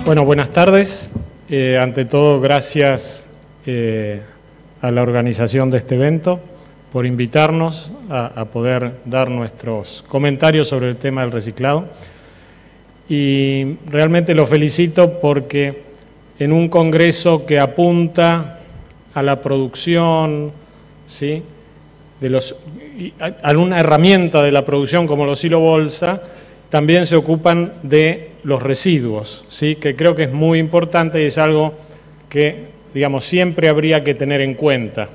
Bueno, buenas tardes. Ante todo, gracias a la organización de este evento por invitarnos a poder dar nuestros comentarios sobre el tema del reciclado. Y realmente lo felicito porque en un congreso que apunta a la producción, ¿sí?, a una herramienta de la producción como los hilo bolsa, también se ocupan de los residuos, ¿sí?, que creo que es muy importante y es algo que, digamos, siempre habría que tener en cuenta.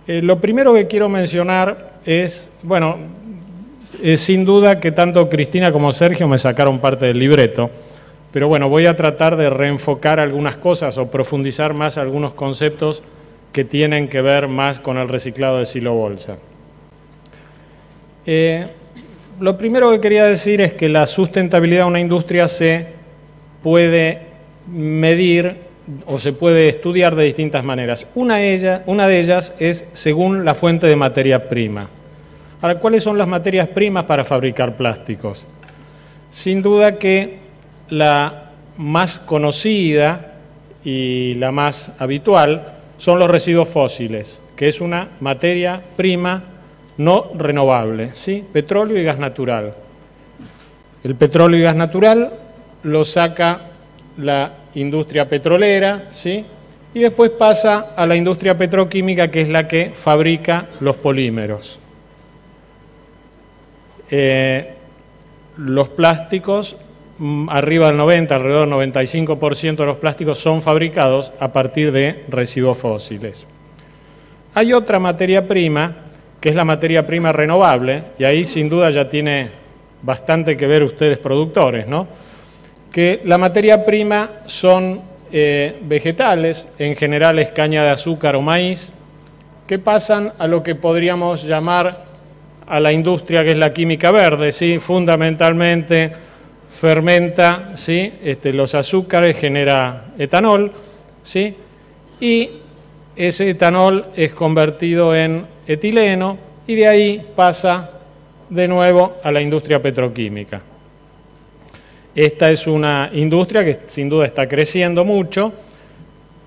Lo primero que quiero mencionar es, bueno, sin duda que tanto Cristina como Sergio me sacaron parte del libreto, pero bueno, voy a tratar de reenfocar algunas cosas o profundizar más algunos conceptos que tienen que ver más con el reciclado de silo bolsa. Lo primero que quería decir es que la sustentabilidad de una industria se puede medir o se puede estudiar de distintas maneras. Una de ellas es según la fuente de materia prima. Ahora, ¿cuáles son las materias primas para fabricar plásticos? Sin duda que la más conocida y la más habitual son los residuos fósiles, que es una materia prima no renovable, ¿sí? Petróleo y gas natural. El petróleo y gas natural lo saca la industria petrolera, ¿sí?, y después pasa a la industria petroquímica, que es la que fabrica los polímeros. Los plásticos, arriba del 90, alrededor del 95% de los plásticos son fabricados a partir de residuos fósiles. Hay otra materia prima, que es la materia prima renovable, y ahí sin duda ya tiene bastante que ver ustedes productores, ¿no?, que la materia prima son vegetales, en general es caña de azúcar o maíz, que pasan a lo que podríamos llamar a la industria que es la química verde, ¿sí? Fundamentalmente fermenta, ¿sí?, los azúcares, genera etanol, ¿sí?, y ese etanol es convertido en etileno y de ahí pasa de nuevo a la industria petroquímica. Esta es una industria que sin duda está creciendo mucho,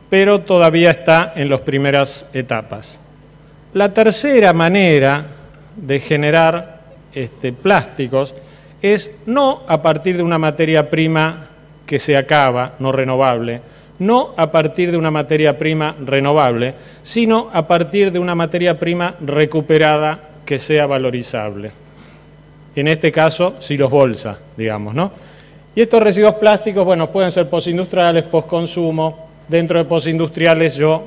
pero todavía está en las primeras etapas. La tercera manera de generar plásticos es no a partir de una materia prima que se acaba, no renovable, no a partir de una materia prima renovable, sino a partir de una materia prima recuperada que sea valorizable. En este caso, silos bolsa, digamos, ¿no? Y estos residuos plásticos, bueno, pueden ser postindustriales, postconsumo. Dentro de postindustriales yo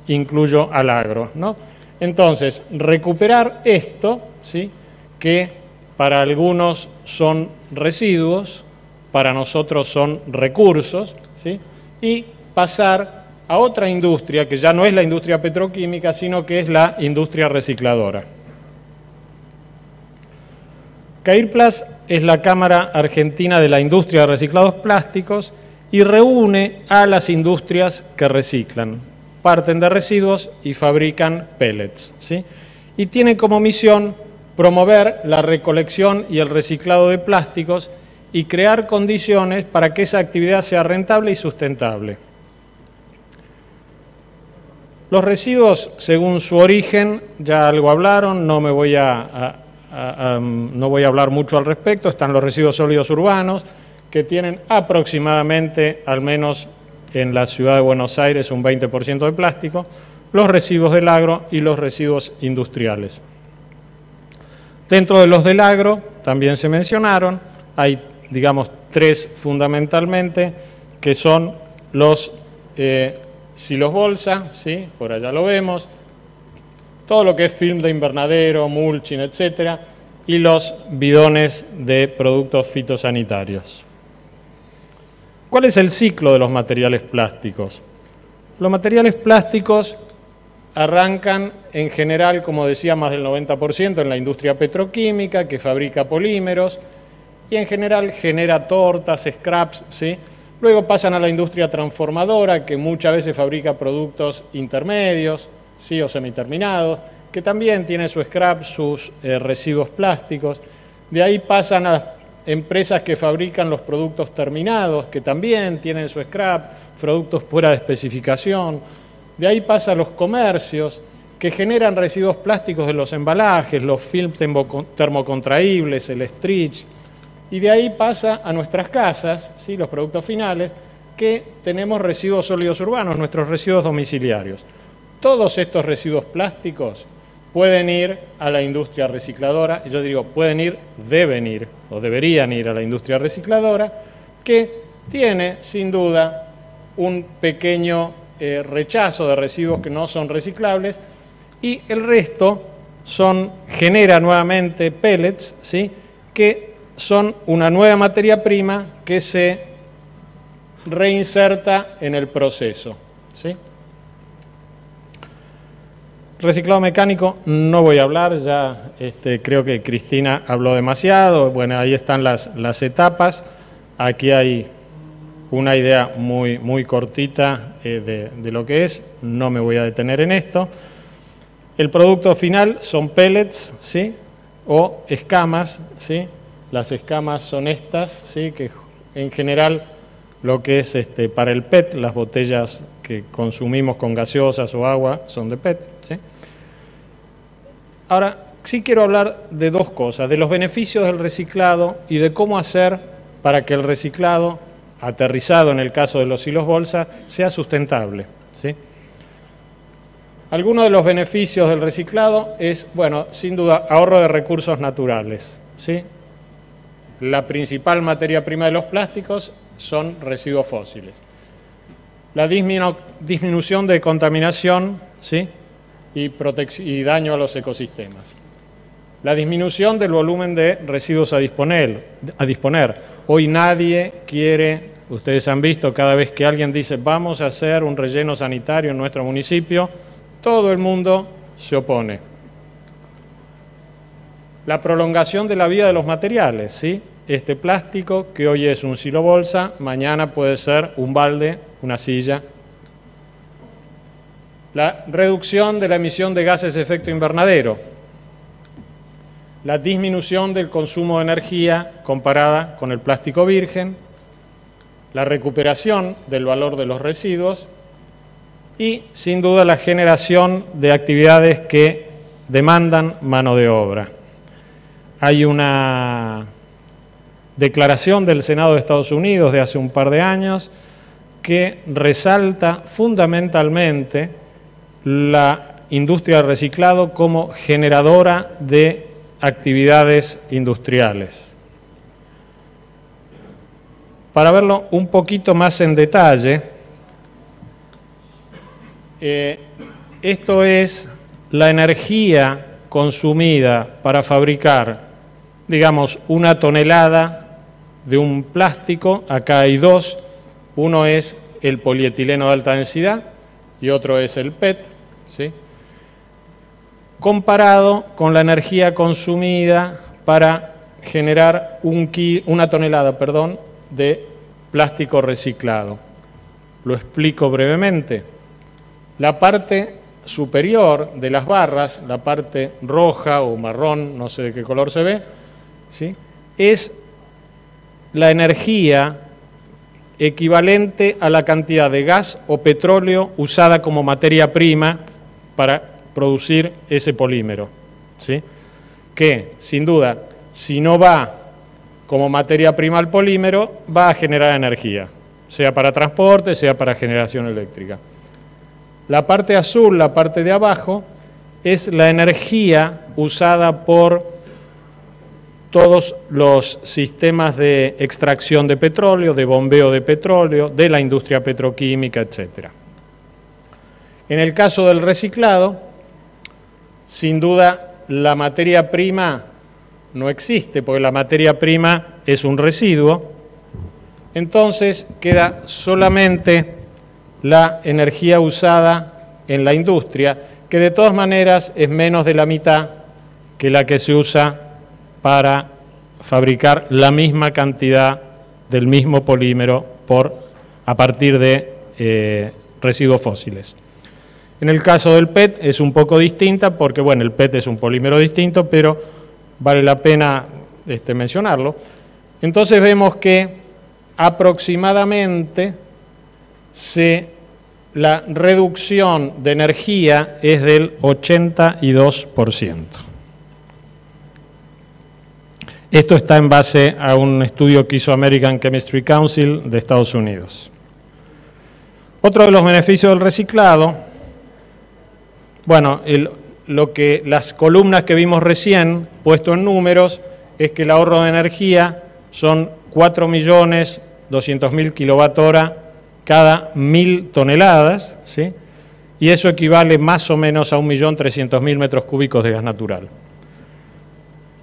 incluyo al agro, ¿no? Entonces, recuperar esto, ¿sí?, que para algunos son residuos, para nosotros son recursos, ¿sí?, y pasar a otra industria que ya no es la industria petroquímica, sino que es la industria recicladora. CAIRPLAS es la Cámara Argentina de la Industria de Reciclados Plásticos y reúne a las industrias que reciclan, parten de residuos y fabrican pellets, ¿sí?, y tiene como misión promover la recolección y el reciclado de plásticos y crear condiciones para que esa actividad sea rentable y sustentable. Los residuos, según su origen, ya algo hablaron, no voy a hablar mucho al respecto. Están los residuos sólidos urbanos, que tienen aproximadamente, al menos en la ciudad de Buenos Aires, un 20% de plástico, los residuos del agro y los residuos industriales. Dentro de los del agro, también se mencionaron, hay, digamos, tres fundamentalmente, que son los silos bolsa, ¿sí?, por allá lo vemos, todo lo que es film de invernadero, mulching, etcétera, y los bidones de productos fitosanitarios. ¿Cuál es el ciclo de los materiales plásticos? Los materiales plásticos arrancan en general, como decía, más del 90% en la industria petroquímica, que fabrica polímeros, y en general genera tortas, scraps, ¿sí? Luego pasan a la industria transformadora, que muchas veces fabrica productos intermedios, ¿sí?, o semiterminados, que también tiene su scrap, sus residuos plásticos. De ahí pasan a empresas que fabrican los productos terminados, que también tienen su scrap, productos fuera de especificación. De ahí pasa a los comercios, que generan residuos plásticos de los embalajes, los films termocontraíbles, el stretch. Y de ahí pasa a nuestras casas, ¿sí?, los productos finales, que tenemos residuos sólidos urbanos, nuestros residuos domiciliarios. Todos estos residuos plásticos pueden ir a la industria recicladora, y yo digo, pueden ir, deben ir, o deberían ir a la industria recicladora, que tiene, sin duda, un pequeño rechazo de residuos que no son reciclables, y el resto genera nuevamente pellets, ¿sí?, que son una nueva materia prima que se reinserta en el proceso, ¿sí? Reciclado mecánico no voy a hablar, ya creo que Cristina habló demasiado. Bueno, ahí están las etapas. Aquí hay una idea muy cortita de lo que es, no me voy a detener en esto. El producto final son pellets, ¿sí?, o escamas, ¿sí? Las escamas son estas, ¿sí?, que en general lo que es para el PET, las botellas que consumimos con gaseosas o agua son de PET, ¿sí? Ahora, sí quiero hablar de dos cosas, de los beneficios del reciclado y de cómo hacer para que el reciclado, aterrizado en el caso de los hilos bolsa, sea sustentable, ¿sí? Algunos de los beneficios del reciclado es, bueno, sin duda, ahorro de recursos naturales, ¿sí? La principal materia prima de los plásticos son residuos fósiles. La disminución de contaminación, ¿sí?, y daño a los ecosistemas. La disminución del volumen de residuos a disponer. Hoy nadie quiere, ustedes han visto, cada vez que alguien dice vamos a hacer un relleno sanitario en nuestro municipio, todo el mundo se opone. La prolongación de la vida de los materiales, ¿sí? Este plástico que hoy es un silo bolsa, mañana puede ser un balde, una silla. La reducción de la emisión de gases de efecto invernadero. La disminución del consumo de energía comparada con el plástico virgen. La recuperación del valor de los residuos. Y, sin duda, la generación de actividades que demandan mano de obra. Hay una declaración del Senado de Estados Unidos de hace un par de años que resalta fundamentalmente la industria del reciclado como generadora de actividades industriales. Para verlo un poquito más en detalle, esto es la energía consumida para fabricar, digamos, 1 tonelada de un plástico. Acá hay dos, uno es el polietileno de alta densidad y otro es el PET, ¿sí?, comparado con la energía consumida para generar 1 tonelada, de plástico reciclado. Lo explico brevemente. La parte superior de las barras, la parte roja o marrón, no sé de qué color se ve, ¿sí?, es la energía equivalente a la cantidad de gas o petróleo usada como materia prima para producir ese polímero, ¿sí?, que, sin duda, si no va como materia prima al polímero, va a generar energía, sea para transporte, sea para generación eléctrica. La parte azul, la parte de abajo, es la energía usada por todos los sistemas de extracción de petróleo, de bombeo de petróleo, de la industria petroquímica, etc. En el caso del reciclado, sin duda la materia prima no existe, porque la materia prima es un residuo, entonces queda solamente la energía usada en la industria, que de todas maneras es menos de la mitad que la que se usa para fabricar la misma cantidad del mismo polímero a partir de residuos fósiles. En el caso del PET es un poco distinta porque, bueno, el PET es un polímero distinto, pero vale la pena mencionarlo. Entonces vemos que aproximadamente la reducción de energía es del 82%. Esto está en base a un estudio que hizo American Chemistry Council de Estados Unidos. Otro de los beneficios del reciclado, bueno, las columnas que vimos recién, puesto en números, es que el ahorro de energía son 4.200.000 kWh cada 1.000 toneladas, ¿sí? Y eso equivale más o menos a 1.300.000 metros cúbicos de gas natural.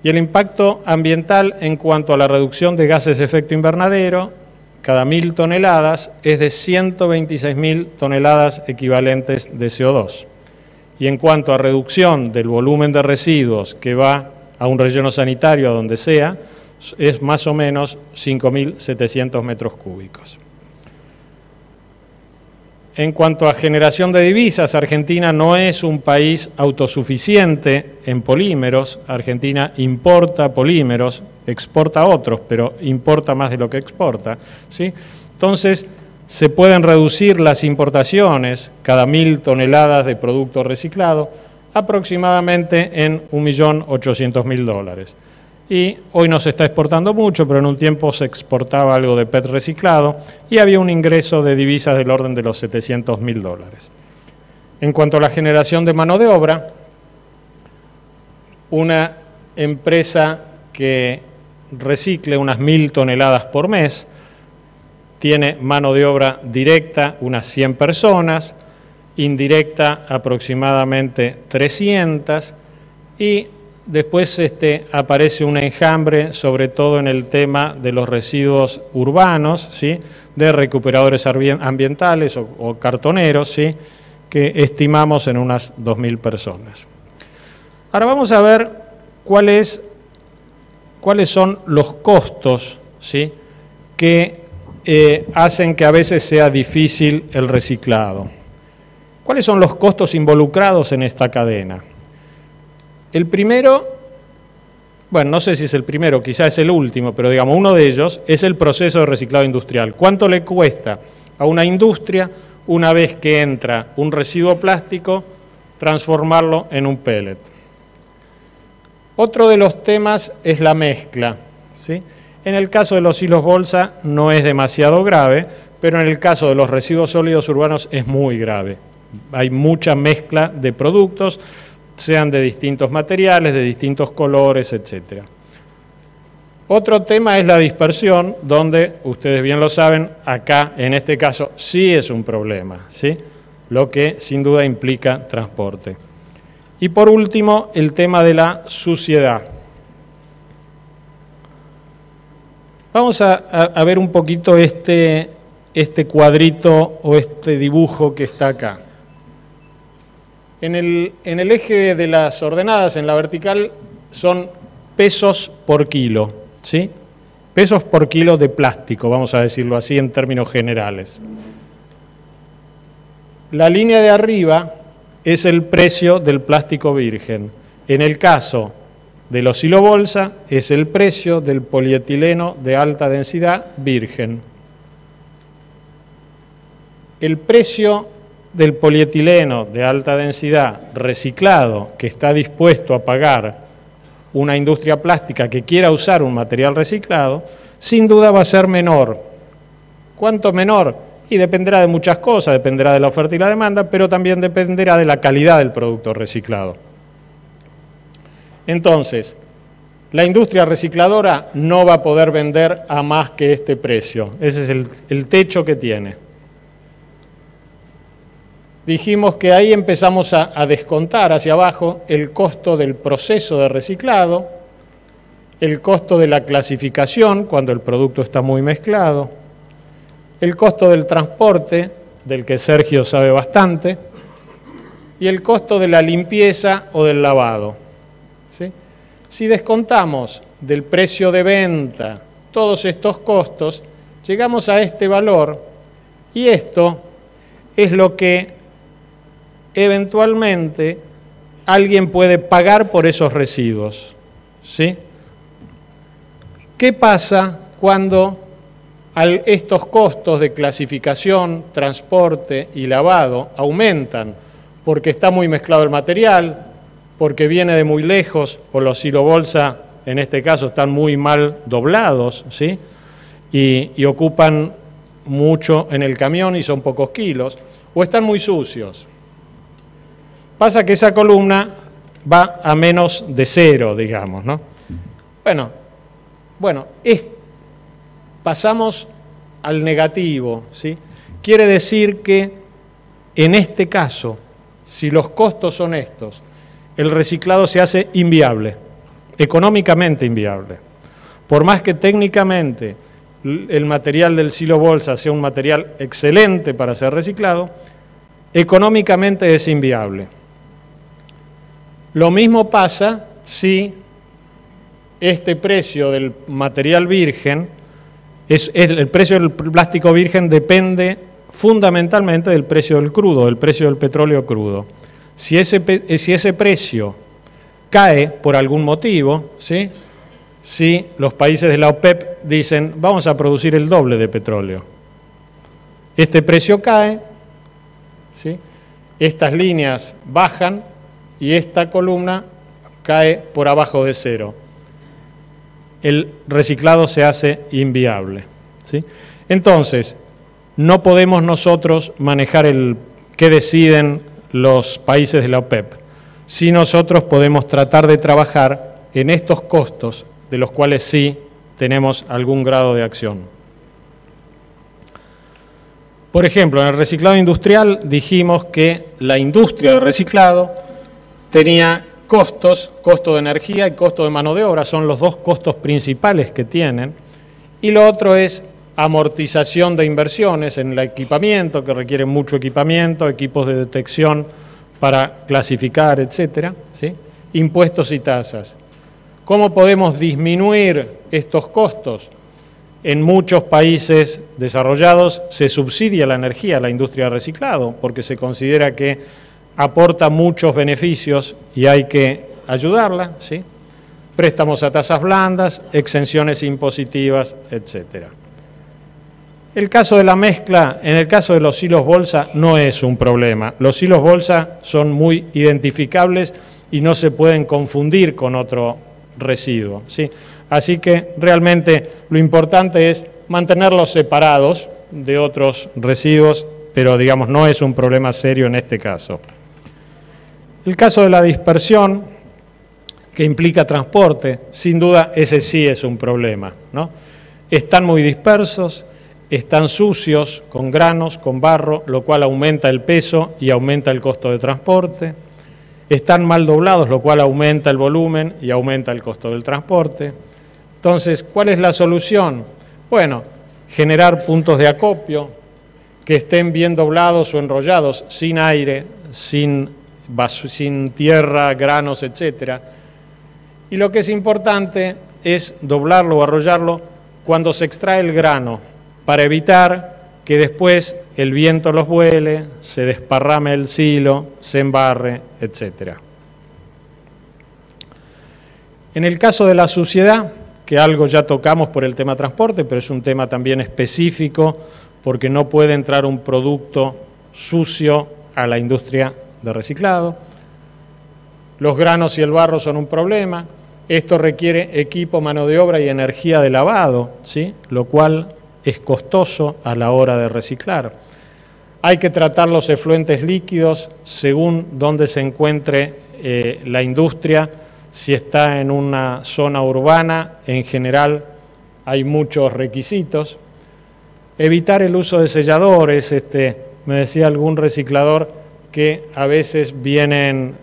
Y el impacto ambiental en cuanto a la reducción de gases de efecto invernadero, cada 1.000 toneladas, es de 126.000 toneladas equivalentes de CO2. Y en cuanto a reducción del volumen de residuos que va a un relleno sanitario, a donde sea, es más o menos 5.700 metros cúbicos. En cuanto a generación de divisas, Argentina no es un país autosuficiente en polímeros. Argentina importa polímeros, exporta otros, pero importa más de lo que exporta, ¿sí? Entonces, se pueden reducir las importaciones cada 1.000 toneladas de producto reciclado aproximadamente en $1.800.000. Y hoy no se está exportando mucho, pero en un tiempo se exportaba algo de PET reciclado y había un ingreso de divisas del orden de los $700.000. En cuanto a la generación de mano de obra, una empresa que recicle unas 1.000 toneladas por mes tiene mano de obra directa unas 100 personas, indirecta aproximadamente 300 y después aparece un enjambre, sobre todo en el tema de los residuos urbanos, ¿sí? De recuperadores ambientales o cartoneros, ¿sí? Que estimamos en unas 2.000 personas. Ahora vamos a ver cuáles son los costos, ¿sí? Que hacen que a veces sea difícil el reciclado. ¿Cuáles son los costos involucrados en esta cadena? El primero, bueno, no sé si es el primero, quizás es el último, pero digamos, uno de ellos es el proceso de reciclado industrial. ¿Cuánto le cuesta a una industria, una vez que entra un residuo plástico, transformarlo en un pellet? Otro de los temas es la mezcla, ¿sí? En el caso de los hilos bolsa no es demasiado grave, pero en el caso de los residuos sólidos urbanos es muy grave. Hay mucha mezcla de productos, sean de distintos materiales, de distintos colores, etc. Otro tema es la dispersión, donde, ustedes bien lo saben, acá, en este caso, sí es un problema, ¿sí? Lo que sin duda implica transporte. Y por último, el tema de la suciedad. Vamos a ver un poquito este cuadrito o este dibujo que está acá. En el eje de las ordenadas, en la vertical, son pesos por kilo, ¿sí? Pesos por kilo de plástico, vamos a decirlo así en términos generales. La línea de arriba es el precio del plástico virgen. En el caso de los hilobolsa, es el precio del polietileno de alta densidad virgen. El precio del polietileno de alta densidad reciclado que está dispuesto a pagar una industria plástica que quiera usar un material reciclado, sin duda va a ser menor. ¿Cuánto menor? Y dependerá de muchas cosas, dependerá de la oferta y la demanda, pero también dependerá de la calidad del producto reciclado. Entonces, la industria recicladora no va a poder vender a más que este precio. Ese es el techo que tiene. Dijimos que ahí empezamos a descontar hacia abajo el costo del proceso de reciclado, el costo de la clasificación cuando el producto está muy mezclado, el costo del transporte, del que Sergio sabe bastante, y el costo de la limpieza o del lavado, ¿sí? Si descontamos del precio de venta todos estos costos, llegamos a este valor y esto es lo que eventualmente alguien puede pagar por esos residuos, ¿sí? ¿Qué pasa cuando estos costos de clasificación, transporte y lavado aumentan? Porque está muy mezclado el material, porque viene de muy lejos, o los silobolsa, en este caso, están muy mal doblados, ¿sí? Y ocupan mucho en el camión y son pocos kilos, o están muy sucios. Pasa que esa columna va a menos de 0, digamos, ¿no? Bueno, pasamos al negativo, ¿sí? Quiere decir que en este caso, si los costos son estos, el reciclado se hace inviable, económicamente inviable. Por más que técnicamente el material del silobolsa sea un material excelente para ser reciclado, económicamente es inviable. Lo mismo pasa si este precio del material virgen, el precio del plástico virgen depende fundamentalmente del precio del crudo, del precio del petróleo crudo. Si ese precio cae por algún motivo, ¿sí? Si los países de la OPEP dicen, vamos a producir el doble de petróleo, este precio cae, ¿sí? Estas líneas bajan y esta columna cae por abajo de 0. El reciclado se hace inviable, ¿sí? Entonces, no podemos nosotros manejar qué deciden los países de la OPEP, si nosotros podemos tratar de trabajar en estos costos, de los cuales sí tenemos algún grado de acción. Por ejemplo, en el reciclado industrial dijimos que la industria de reciclado tenía costos, costo de energía y costo de mano de obra, son los dos costos principales que tienen, y lo otro es amortización de inversiones en el equipamiento, que requiere mucho equipamiento, equipos de detección para clasificar, etcétera, ¿sí? Impuestos y tasas. ¿Cómo podemos disminuir estos costos? En muchos países desarrollados se subsidia la energía a la industria de reciclado porque se considera que aporta muchos beneficios y hay que ayudarla, ¿sí? Préstamos a tasas blandas, exenciones impositivas, etcétera. El caso de la mezcla, en el caso de los silos bolsa, no es un problema. Los silos bolsa son muy identificables y no se pueden confundir con otro residuo, ¿sí? Así que realmente lo importante es mantenerlos separados de otros residuos, pero digamos no es un problema serio en este caso. El caso de la dispersión, que implica transporte, sin duda ese sí es un problema, ¿no? Están muy dispersos, están sucios, con granos, con barro, lo cual aumenta el peso y aumenta el costo de transporte. Están mal doblados, lo cual aumenta el volumen y aumenta el costo del transporte. Entonces, ¿cuál es la solución? Bueno, generar puntos de acopio que estén bien doblados o enrollados, sin aire, sin tierra, granos, etc. Y lo que es importante es doblarlo o arrollarlo cuando se extrae el grano, para evitar que después el viento los vuele, se desparrame el silo, se embarre, etc. En el caso de la suciedad, que algo ya tocamos por el tema transporte, pero es un tema también específico porque no puede entrar un producto sucio a la industria de reciclado. Los granos y el barro son un problema. Esto requiere equipo, mano de obra y energía de lavado, ¿sí? Lo cual es costoso a la hora de reciclar. Hay que tratar los efluentes líquidos según donde se encuentre la industria. Si está en una zona urbana, en general hay muchos requisitos. Evitar el uso de selladores. Me decía algún reciclador que a veces vienen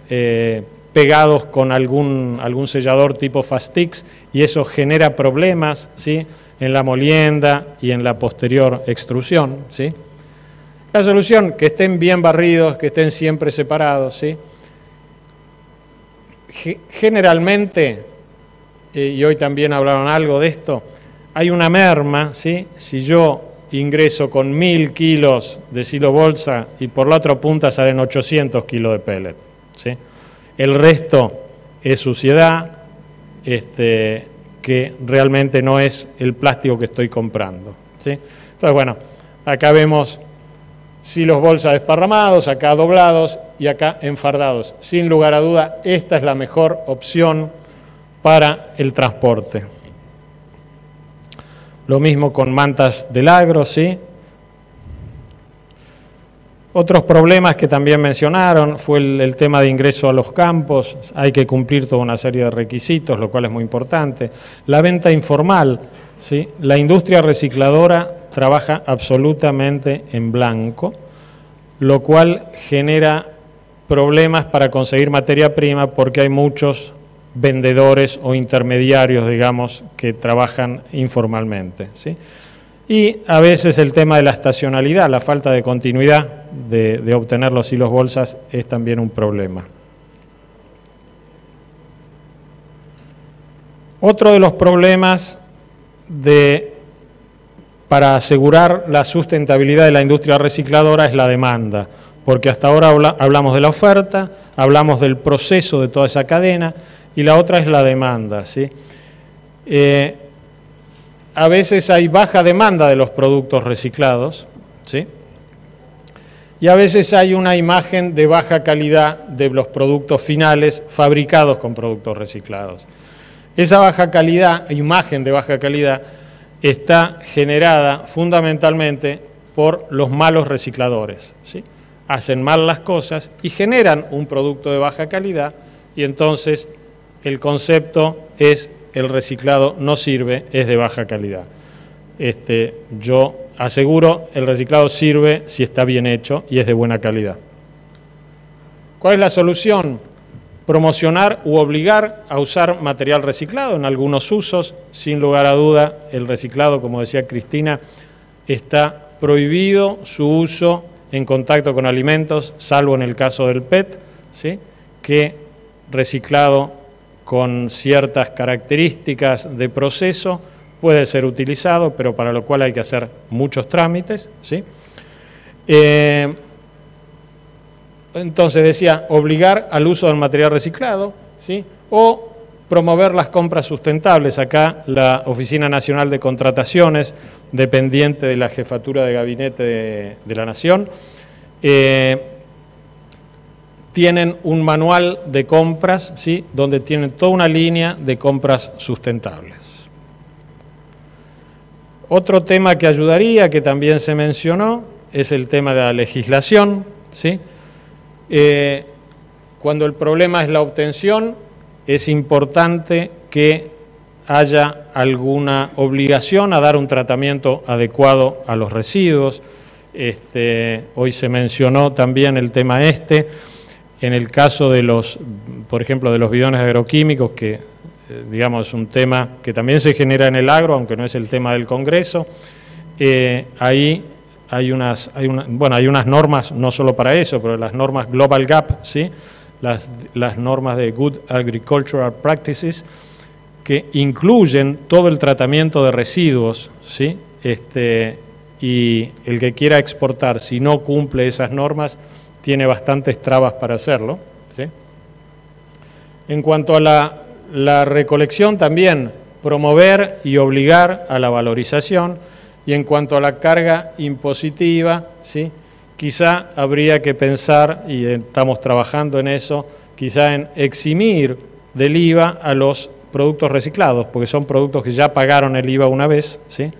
pegados con algún sellador tipo Fastix y eso genera problemas, ¿sí? En la molienda y en la posterior extrusión, ¿sí? La solución, que estén bien barridos, que estén siempre separados, ¿sí? Generalmente, y hoy también hablaron algo de esto, hay una merma, ¿sí? Si yo ingreso con 1000 kilos de silo bolsa y por la otra punta salen 800 kilos de pellet, ¿sí? El resto es suciedad, que realmente no es el plástico que estoy comprando, ¿sí? Entonces, bueno, acá vemos silos bolsa desparramados, acá doblados y acá enfardados. Sin lugar a duda, esta es la mejor opción para el transporte. Lo mismo con mantas del agro, ¿sí? Otros problemas que también mencionaron fue el tema de ingreso a los campos. Hay que cumplir toda una serie de requisitos, lo cual es muy importante. La venta informal, ¿sí? La industria recicladora trabaja absolutamente en blanco, lo cual genera problemas para conseguir materia prima porque hay muchos vendedores o intermediarios, digamos, que trabajan informalmente, ¿sí? Y a veces el tema de la estacionalidad, la falta de continuidad de obtener los hilos bolsas es también un problema. Otro de los problemas para asegurar la sustentabilidad de la industria recicladora es la demanda, porque hasta ahora hablamos de la oferta, hablamos del proceso de toda esa cadena, y la otra es la demanda, ¿sí? A veces hay baja demanda de los productos reciclados, ¿sí? Y a veces hay una imagen de baja calidad de los productos finales fabricados con productos reciclados. Esa baja calidad, imagen de baja calidad, está generada fundamentalmente por los malos recicladores, ¿sí? Hacen mal las cosas y generan un producto de baja calidad, y entonces el concepto es: el reciclado no sirve, es de baja calidad. Yo aseguro, el reciclado sirve si está bien hecho y es de buena calidad. ¿Cuál es la solución? Promocionar u obligar a usar material reciclado en algunos usos. Sin lugar a duda, el reciclado, como decía Cristina, está prohibido su uso en contacto con alimentos, salvo en el caso del PET, ¿sí? Que reciclado con ciertas características de proceso puede ser utilizado, pero para lo cual hay que hacer muchos trámites, ¿sí? Entonces decía, obligar al uso del material reciclado, ¿sí? O promover las compras sustentables. Acá la Oficina Nacional de Contrataciones, dependiente de la Jefatura de Gabinete de la Nación, tienen un manual de compras, ¿sí? Donde tienen toda una línea de compras sustentables. Otro tema que ayudaría, que también se mencionó, es el tema de la legislación, ¿sí? Cuando el problema es la obtención, es importante que haya alguna obligación a dar un tratamiento adecuado a los residuos. Hoy se mencionó también el tema en el caso de por ejemplo, de los bidones agroquímicos, que digamos es un tema que también se genera en el agro, aunque no es el tema del Congreso. Ahí hay unas normas, no solo para eso, pero las normas Global Gap, ¿sí? Las normas de Good Agricultural Practices, que incluyen todo el tratamiento de residuos, ¿sí? Y el que quiera exportar, si no cumple esas normas, tiene bastantes trabas para hacerlo, ¿sí? En cuanto a la recolección, también promover y obligar a la valorización. Y en cuanto a la carga impositiva, ¿sí? Quizá habría que pensar, y estamos trabajando en eso, quizá en eximir del IVA a los productos reciclados, porque son productos que ya pagaron el IVA una vez, ¿sí?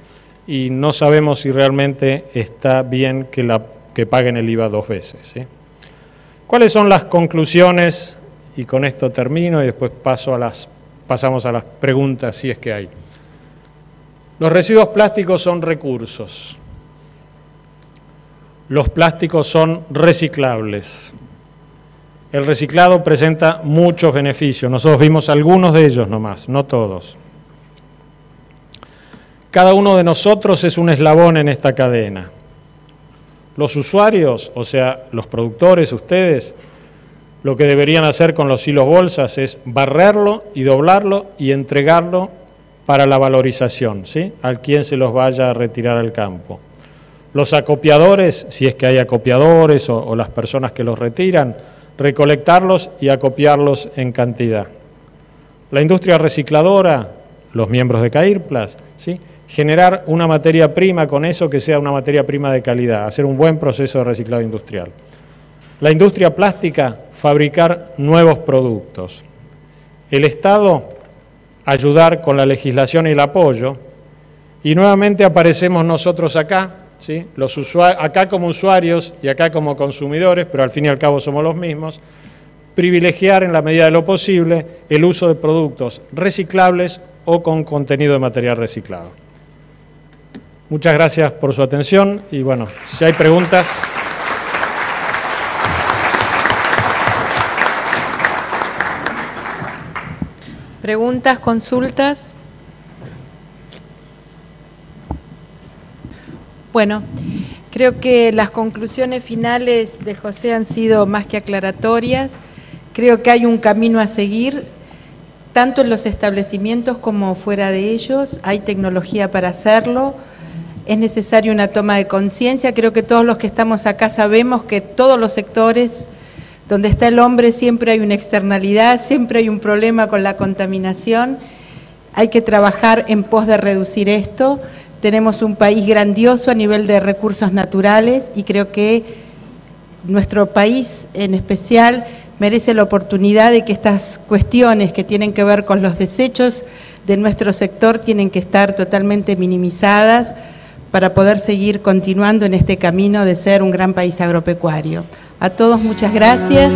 Y no sabemos si realmente está bien que paguen el IVA dos veces, ¿sí? ¿Cuáles son las conclusiones? Y con esto termino y después pasamos a las preguntas, si es que hay. Los residuos plásticos son recursos. Los plásticos son reciclables. El reciclado presenta muchos beneficios. Nosotros vimos algunos de ellos nomás, no todos. Cada uno de nosotros es un eslabón en esta cadena. Los usuarios, o sea, los productores, ustedes, lo que deberían hacer con los hilos bolsas es barrerlo y doblarlo y entregarlo para la valorización, ¿sí? A quien se los vaya a retirar al campo. Los acopiadores, si es que hay acopiadores o las personas que los retiran, recolectarlos y acopiarlos en cantidad. La industria recicladora, los miembros de CAIRPLAS, ¿sí? Generar una materia prima con eso que sea una materia prima de calidad, hacer un buen proceso de reciclado industrial. La industria plástica, fabricar nuevos productos. El Estado, ayudar con la legislación y el apoyo. Y nuevamente aparecemos nosotros acá, ¿sí? Acá como usuarios y acá como consumidores, pero al fin y al cabo somos los mismos. Privilegiar en la medida de lo posible el uso de productos reciclables o con contenido de material reciclado. Muchas gracias por su atención y bueno, si hay preguntas. Preguntas, consultas. Bueno, creo que las conclusiones finales de José han sido más que aclaratorias. Creo que hay un camino a seguir, tanto en los establecimientos como fuera de ellos. Hay tecnología para hacerlo. Es necesaria una toma de conciencia. Creo que todos los que estamos acá sabemos que todos los sectores donde está el hombre siempre hay una externalidad, siempre hay un problema con la contaminación. Hay que trabajar en pos de reducir esto. Tenemos un país grandioso a nivel de recursos naturales y creo que nuestro país en especial merece la oportunidad de que estas cuestiones que tienen que ver con los desechos de nuestro sector tienen que estar totalmente minimizadas para poder seguir continuando en este camino de ser un gran país agropecuario. A todos muchas gracias.